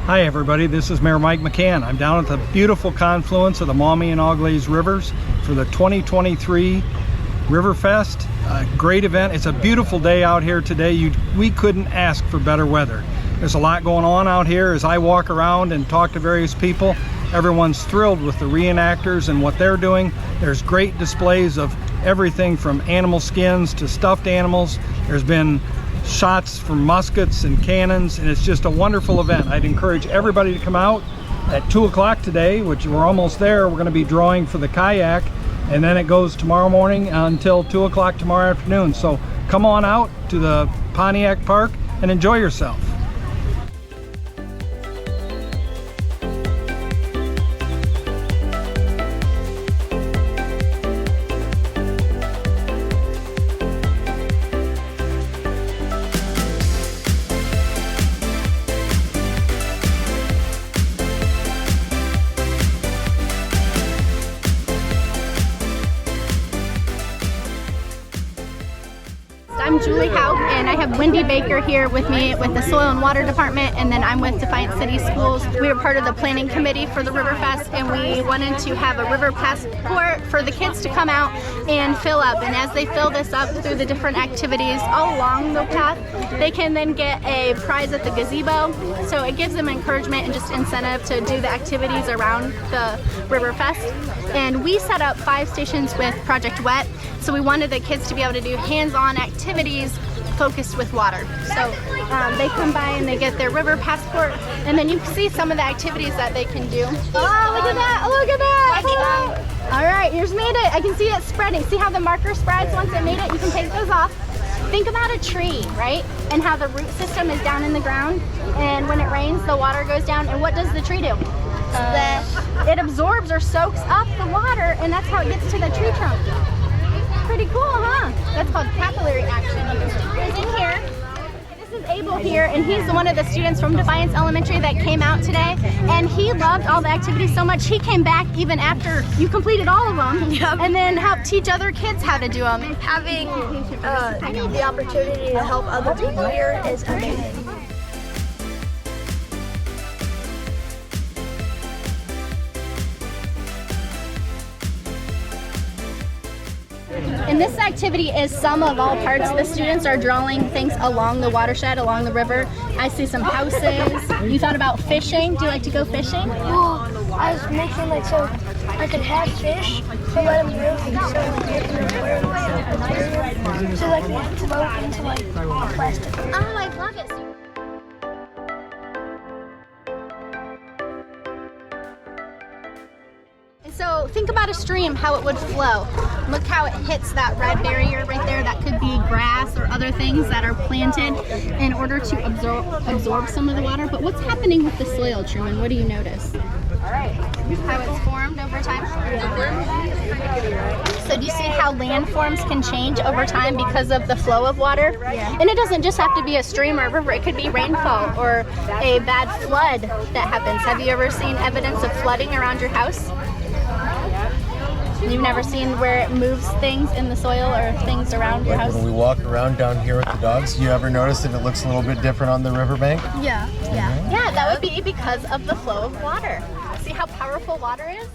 Hi everybody, this is Mayor Mike McCann. I'm down at the beautiful confluence of the Maumee and Auglaize rivers for the 2023 RiverFest. Great event. It's a beautiful day out here today. We couldn't ask for better weather. There's a lot going on out here. As I walk around and talk to various people, everyone's thrilled with the reenactors and what they're doing. There's great displays of everything from animal skins to stuffed animals. There's been shots from muskets and cannons, and it's just a wonderful event. I'd encourage everybody to come out at 2 o'clock today, which we're almost there. We're going to be drawing for the kayak, and then it goes tomorrow morning until 2 o'clock tomorrow afternoon. So come on out to the Pontiac Park and enjoy yourself. I'm Julie Howe, and I have Wendy Baker here with me with the Soil and Water Department, and then I'm with Defiance City Schools. We were part of the planning committee for the RiverFest, and we wanted to have a river passport for the kids to come out and fill up. And as they fill this up through the different activities all along the path, they can then get a prize at the gazebo. So it gives them encouragement and just incentive to do the activities around the RiverFest. And we set up 5 stations with Project Wet, so we wanted the kids to be able to do hands-on activities focused with water. So they come by and they get their river passport, and then you see some of the activities that they can do. Oh, look at that! Oh, look at that! Oh. All right, yours made it. I can see it spreading. See how the marker spreads once it made it? You can take those off. Think about a tree, right? And how the root system is down in the ground, and when it rains, the water goes down, and what does the tree do? It absorbs or soaks up the water, and that's how it gets to the tree trunk. Pretty cool, huh? That's called capillary action. It's in here. This is Abel here, and he's one of the students from Defiance Elementary that came out today, and he loved all the activities so much he came back even after you completed all of them, and then helped teach other kids how to do them. Having the opportunity to help other people here is amazing. And this activity is sum of all parts. The students are drawing things along the watershed, along the river. I see some houses. You thought about fishing? Do you like to go fishing? Well, I was making so I could have fish, so let them live, so they can float into plastic. Oh, I love it. So think about a stream, how it would flow. Look how it hits that red barrier right there. That could be grass or other things that are planted in order to absorb some of the water. But what's happening with the soil, Truman? What do you notice? How it's formed over time? So do you see how landforms can change over time because of the flow of water? Yeah. And it doesn't just have to be a stream or a river. It could be rainfall or a bad flood that happens. Have you ever seen evidence of flooding around your house? You've never seen where it moves things in the soil or things around your house? When we walk around down here with the dogs, you ever notice if it looks a little bit different on the riverbank? Yeah. Yeah, that would be because of the flow of water. See how powerful water is?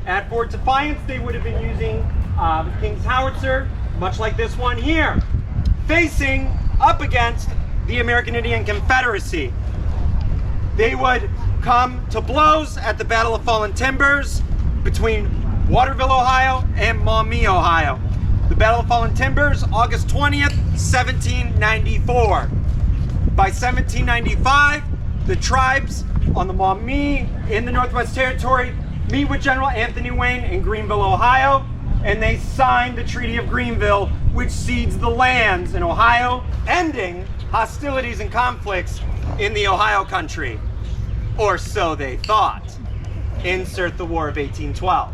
At Fort Defiance, they would have been using the King's Howitzer, much like this one here, facing up against the American Indian Confederacy. They would come to blows at the Battle of Fallen Timbers between Waterville, Ohio and Maumee, Ohio. The Battle of Fallen Timbers, August 20th, 1794. By 1795, the tribes on the Maumee in the Northwest Territory meet with General Anthony Wayne in Greenville, Ohio, and they signed the Treaty of Greenville, which cedes the lands in Ohio, ending hostilities and conflicts in the Ohio country. Or so they thought. Insert the War of 1812.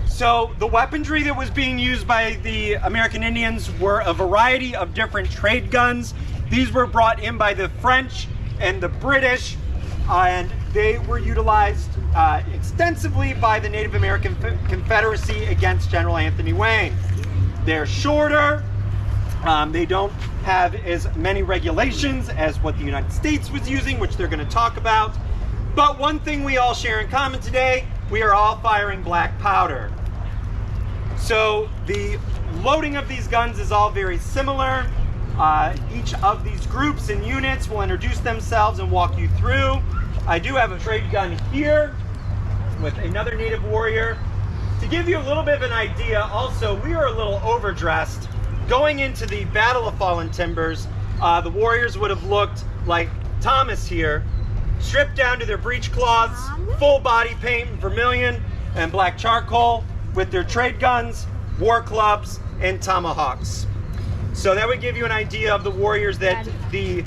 So the weaponry that was being used by the American Indians were a variety of different trade guns These were brought in by the French and the British, and they were utilized extensively by the Native American Confederacy against General Anthony Wayne. They're shorter, they don't have as many regulations as what the United States was using, which they're going to talk about. But one thing we all share in common today, we are all firing black powder. So the loading of these guns is all very similar. Each of these groups and units will introduce themselves and walk you through. I do have a trade gun here with another native warrior. To give you a little bit of an idea, also, we are a little overdressed. Going into the Battle of Fallen Timbers, the warriors would have looked like Thomas here, stripped down to their breechcloths, full body paint, vermilion and black charcoal, with their trade guns, war clubs, and tomahawks. So that would give you an idea of the warriors that the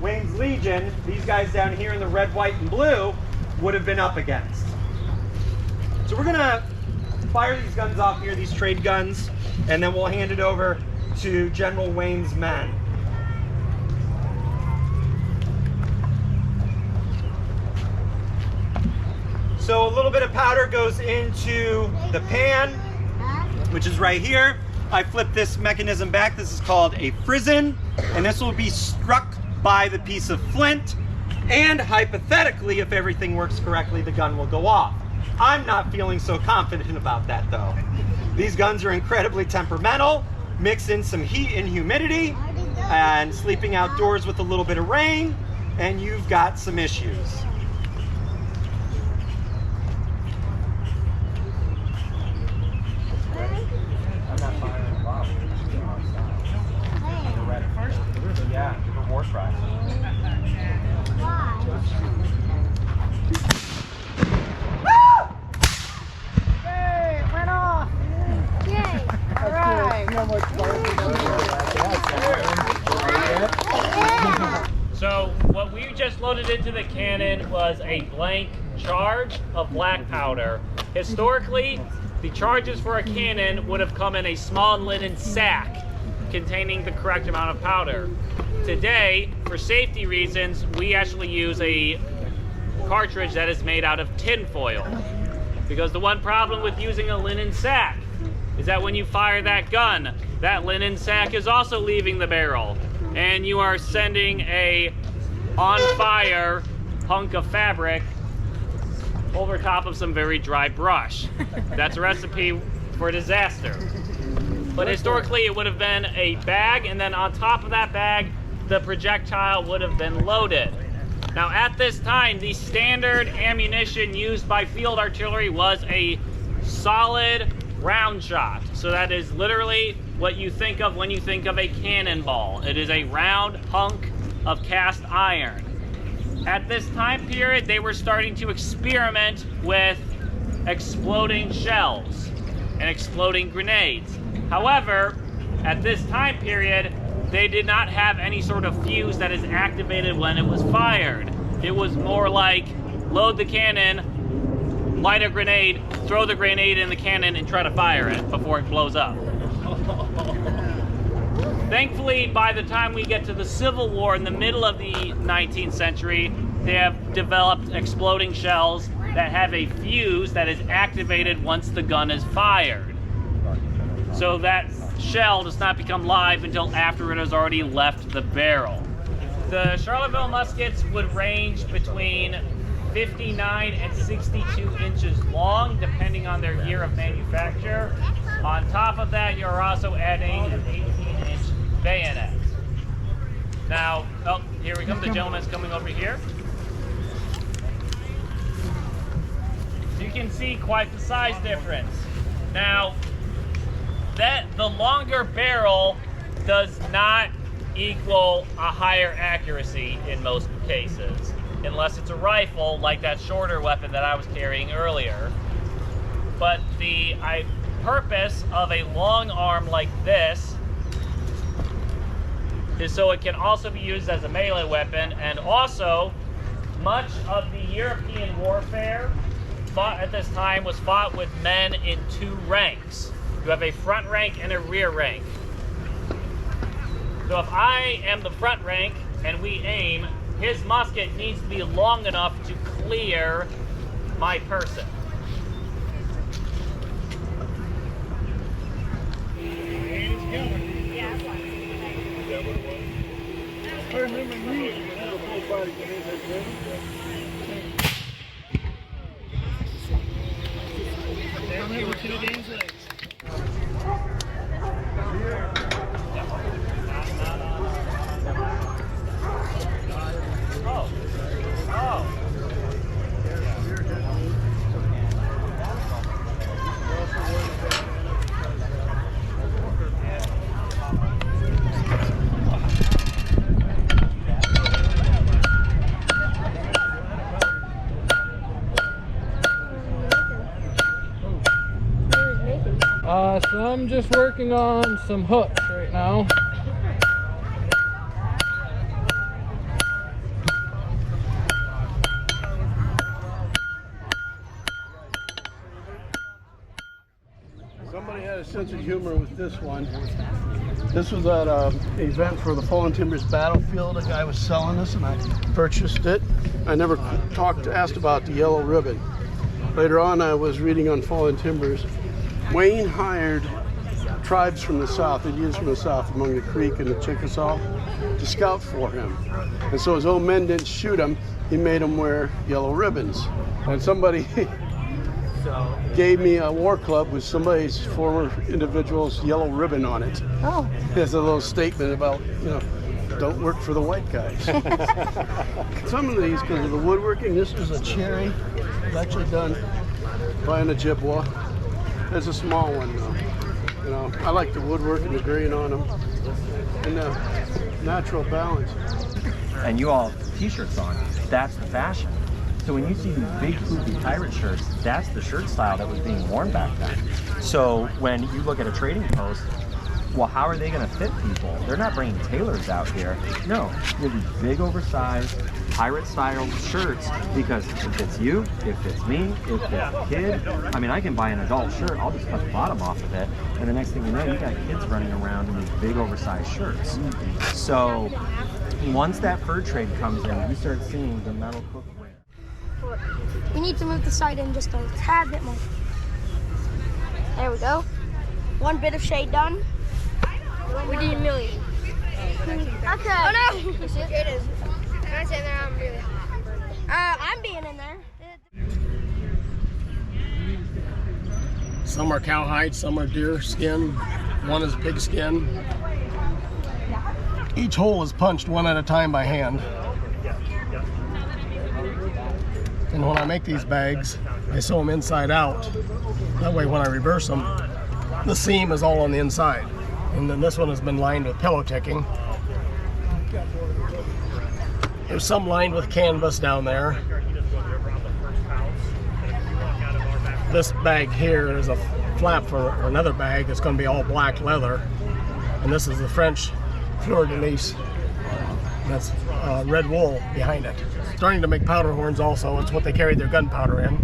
Wayne's Legion, these guys down here in the red, white, and blue, would have been up against. So we're gonna fire these guns off here, these trade guns, and then we'll hand it over to General Wayne's men. So a little bit of powder goes into the pan, which is right here. I flip this mechanism back. This is called a frizzen, and this will be struck by the piece of flint, and hypothetically, if everything works correctly, the gun will go off. I'm not feeling so confident about that though. These guns are incredibly temperamental. Mix in some heat and humidity, and sleeping outdoors with a little bit of rain, and you've got some issues. Yeah, for war cry. Yay, it went off. Yay. All right. So what we just loaded into the cannon was a blank charge of black powder. Historically, the charges for a cannon would have come in a small linen sack containing the correct amount of powder. Today, for safety reasons, we actually use a cartridge that is made out of tin foil. Because the one problem with using a linen sack is that when you fire that gun, that linen sack is also leaving the barrel, and you are sending a on-fire hunk of fabric over top of some very dry brush. That's a recipe for disaster. But historically, it would have been a bag, and then on top of that bag, the projectile would have been loaded. Now, at this time, the standard ammunition used by field artillery was a solid round shot. So that is literally what you think of when you think of a cannonball. It is a round hunk of cast iron. At this time period, they were starting to experiment with exploding shells and exploding grenades. However, at this time period, they did not have any sort of fuse that is activated when it was fired. It was more like load the cannon, light a grenade, throw the grenade in the cannon, and try to fire it before it blows up. Thankfully, by the time we get to the Civil War in the middle of the 19th century, they have developed exploding shells that have a fuse that is activated once the gun is fired. So that shell does not become live until after it has already left the barrel. The Charlottesville muskets would range between 59 and 62 inches long, depending on their year of manufacture. On top of that, you're also adding an 18-inch bayonet. Now, oh, here we come. The gentleman's coming over here. You can see quite the size difference. Now, the longer barrel does not equal a higher accuracy in most cases, unless it's a rifle like that shorter weapon that I was carrying earlier. But the purpose of a long arm like this is so it can also be used as a melee weapon, and also much of the European warfare fought at this time was fought with men in two ranks. You have a front rank and a rear rank. So if I am the front rank and we aim, his musket needs to be long enough to clear my person. So I'm just working on some hooks right now. Somebody had a sense of humor with this one. This was at an event for the Fallen Timbers Battlefield. A guy was selling this and I purchased it. I never asked about the yellow ribbon. Later on I was reading on Fallen Timbers. Wayne hired tribes from the south, Indians from the south among the Creek and the Chickasaw, to scout for him. And so his old men didn't shoot him, he made them wear yellow ribbons. And somebody gave me a war club with somebody's former individual's yellow ribbon on it. Oh. There's a little statement about, you know, don't work for the white guys. Some of these, because of the woodworking, this is a cherry. It's actually done by an Ojibwa. There's a small one though. You know, I like the woodwork and the grain on them, and the natural balance. And you all have t-shirts on. That's the fashion. So when you see these big poofy pirate shirts, that's the shirt style that was being worn back then. So when you look at a trading post, well, how are they going to fit people? They're not bringing tailors out here. No, you have these big oversized pirate-style shirts because it fits you, it fits me, it fits the kid. I mean, I can buy an adult shirt, I'll just cut the bottom off of it, and the next thing you know, you got kids running around in these big oversized shirts. So once that fur trade comes in, you start seeing the metal cookware. We need to move the side in just a tad bit more. There we go. One bit of shade done. We need a million. Okay. Oh no! It is. Can I sit there? I'm really hot. I'm being in there. Some are cowhide, some are deer skin, one is pig skin. Each hole is punched one at a time by hand. And when I make these bags, I sew them inside out. That way when I reverse them, the seam is all on the inside. And then this one has been lined with pillow ticking. There's some lined with canvas down there. This bag here is a flap for another bag. It's going to be all black leather. And this is the French fleur-de-lis. That's red wool behind it. Starting to make powder horns also. It's what they carried their gunpowder in.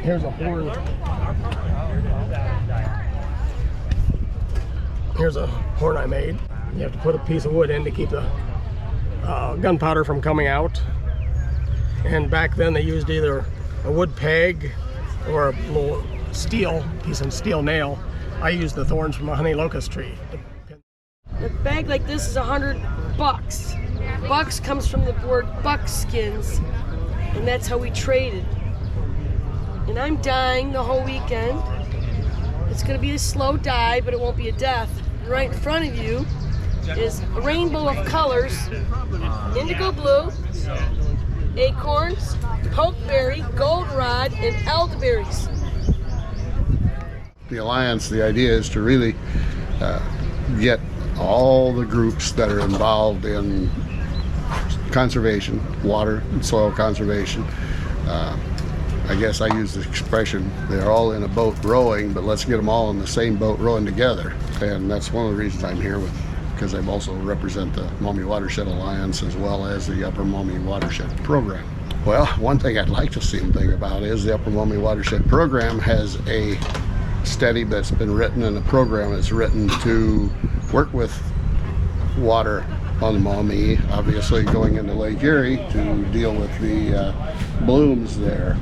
Here's a horn. Here's a horn I made. You have to put a piece of wood in to keep the gunpowder from coming out. And back then they used either a wood peg or a little piece of steel nail. I used the thorns from a honey locust tree. A bag like this is $100. Bucks comes from the word buckskins, and that's how we traded. And I'm dyeing the whole weekend. It's going to be a slow dye, but it won't be a death. Right in front of you is a rainbow of colors: indigo blue, acorns, pokeberry, goldenrod, and elderberries. The Alliance, the idea is to really get all the groups that are involved in conservation, water and soil conservation. I guess I use the expression, they're all in a boat rowing, but let's get them all in the same boat rowing together. And that's one of the reasons I'm here, because I also represent the Maumee Watershed Alliance as well as the Upper Maumee Watershed Program. Well, one thing I'd like to see them think about is the Upper Maumee Watershed Program has a study that's been written and a program that's written to work with water on the Maumee, obviously going into Lake Erie to deal with the blooms there.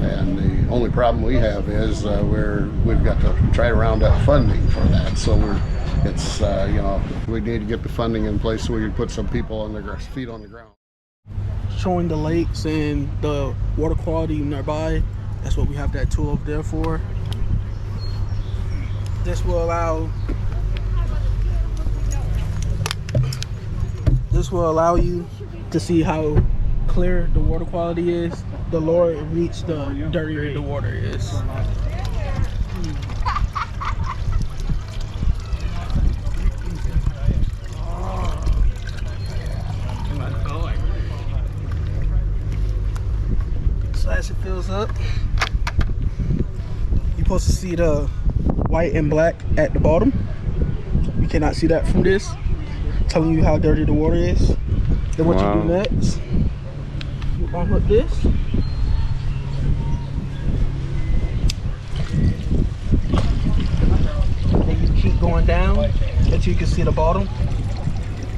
And the only problem we have is we've got to try to round up funding for that. So we need to get the funding in place so we can put some people on their feet on the ground. Showing the lakes and the water quality nearby. That's what we have that tool up there for. This will allow you to see how clear the water quality is. The lower it reaches, the dirtier the water is. So as it fills up, you're supposed to see the white and black at the bottom. You cannot see that from this, telling you how dirty the water is. Then what you do next, you unhook this. Then you keep going down until you can see the bottom.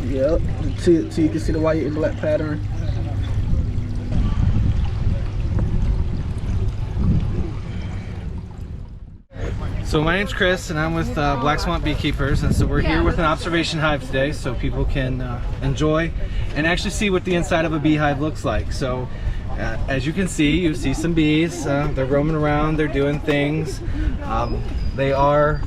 Yep, so you can see the white and black pattern. So my name's Chris and I'm with Black Swamp Beekeepers, and so we're here with an observation hive today so people can enjoy and actually see what the inside of a beehive looks like. So as you can see, you see some bees. They're roaming around, they're doing things. They are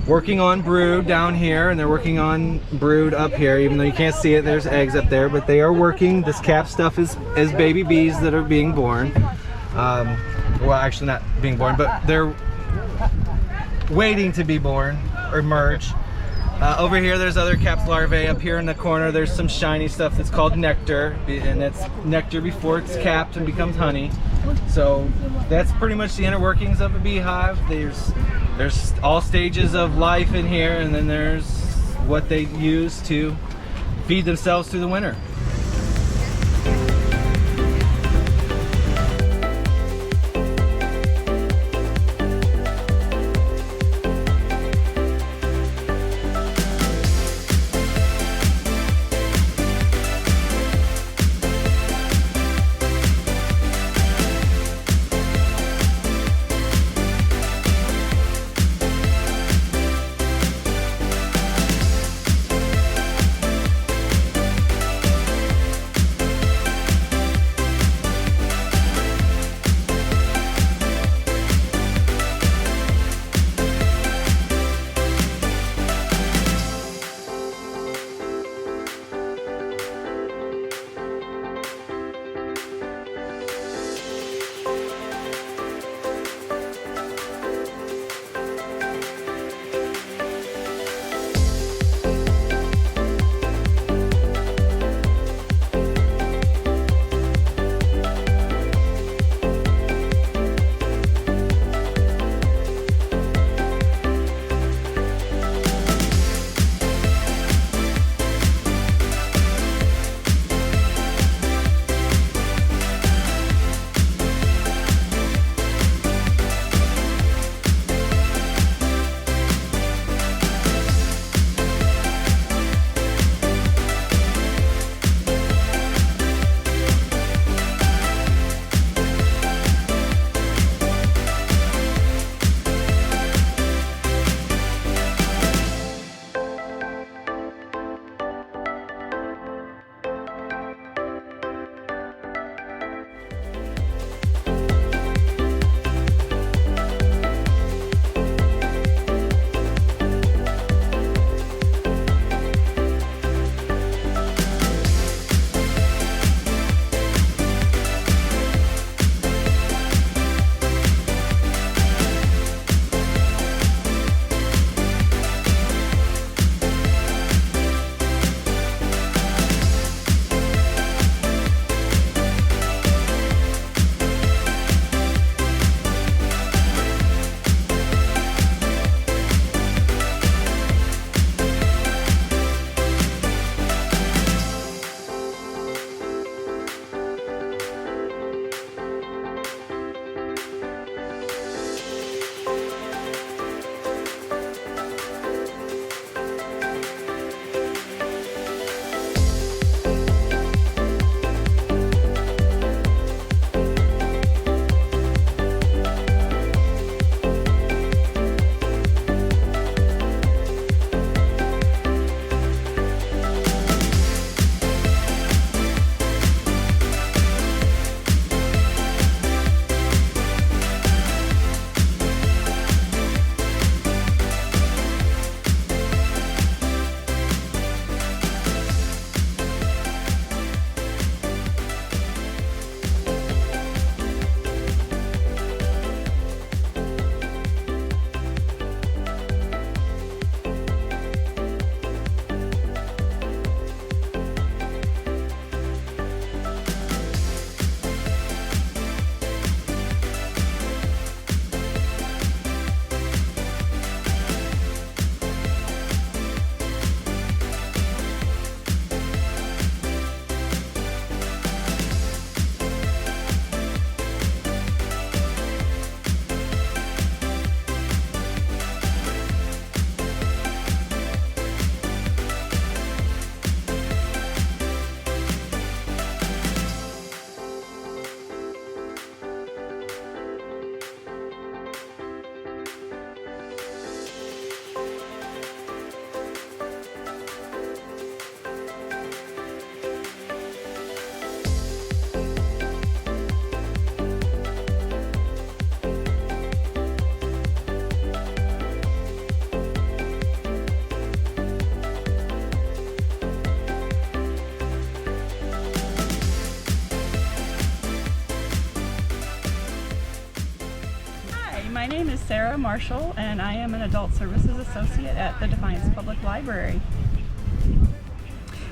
working on brood down here and they're working on brood up here, even though you can't see it, there's eggs up there, but they are working. This cap stuff is baby bees that are being born. Well, actually not being born, but they're waiting to be born or merge. Over here there's other capped larvae. Up here in the corner there's some shiny stuff that's called nectar, and that's nectar before it's capped and becomes honey. So that's pretty much the inner workings of a beehive. There's all stages of life in here, and then there's what they use to feed themselves through the winter. My name is Sarah Marshall, and I am an Adult Services Associate at the Defiance Public Library.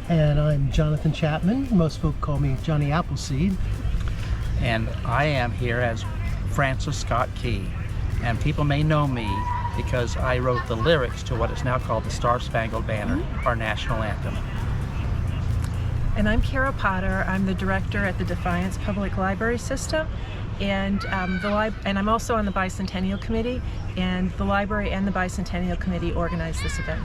And I'm Jonathan Chapman. Most folk call me Johnny Appleseed. And I am here as Francis Scott Key. And people may know me because I wrote the lyrics to what is now called the Star-Spangled Banner, our national anthem. And I'm Kara Potter. I'm the director at the Defiance Public Library System, and I'm also on the Bicentennial Committee, and the library and the Bicentennial Committee organize this event.